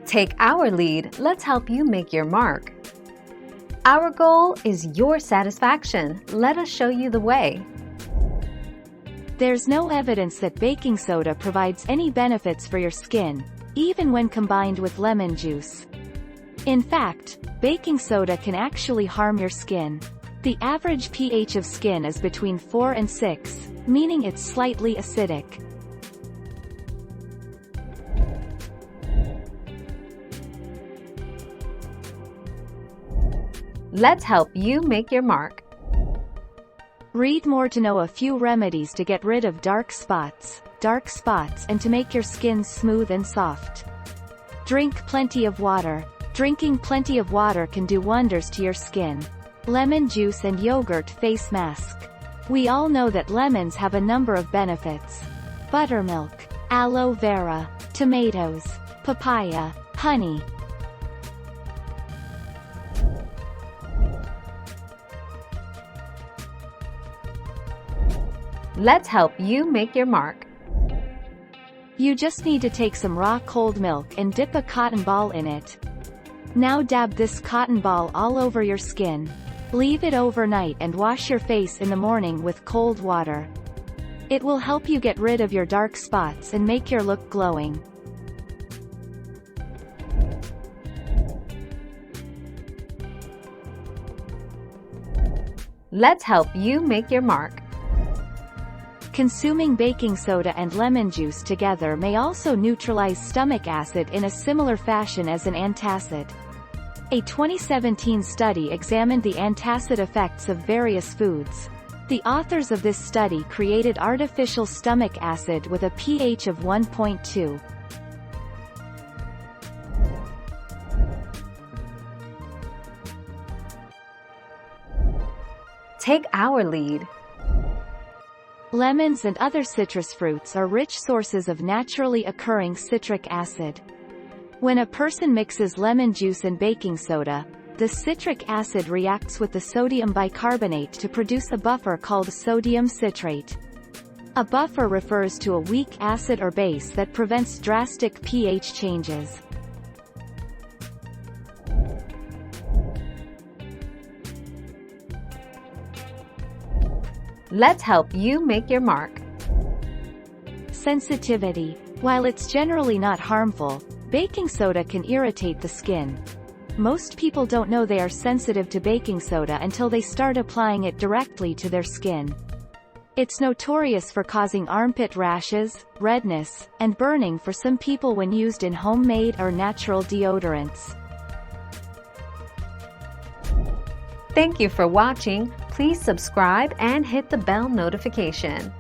Take our lead, let's help you make your mark. Our goal is your satisfaction. Let us show you the way. There's no evidence that baking soda provides any benefits for your skin, even when combined with lemon juice. In fact, baking soda can actually harm your skin. The average pH of skin is between 4 and 6, meaning it's slightly acidic. Let's help you make your mark. Read more to know a few remedies to get rid of dark spots, and to make your skin smooth and soft. Drink plenty of water. Drinking plenty of water can do wonders to your skin. Lemon juice and yogurt face mask. We all know that lemons have a number of benefits. Buttermilk, aloe vera, tomatoes, papaya, honey. Let's help you make your mark. You just need to take some raw cold milk and dip a cotton ball in it. Now dab this cotton ball all over your skin. Leave it overnight and wash your face in the morning with cold water. It will help you get rid of your dark spots and make your look glowing. Let's help you make your mark. Consuming baking soda and lemon juice together may also neutralize stomach acid in a similar fashion as an antacid. A 2017 study examined the antacid effects of various foods. The authors of this study created artificial stomach acid with a pH of 1.2. Take our lead. Lemons and other citrus fruits are rich sources of naturally occurring citric acid. When a person mixes lemon juice and baking soda, the citric acid reacts with the sodium bicarbonate to produce a buffer called sodium citrate. A buffer refers to a weak acid or base that prevents drastic pH changes. Let's help you make your mark. Sensitivity. While it's generally not harmful, baking soda can irritate the skin. Most people don't know they are sensitive to baking soda until they start applying it directly to their skin. It's notorious for causing armpit rashes, redness, and burning for some people when used in homemade or natural deodorants. Thank you for watching. Please subscribe and hit the bell notification.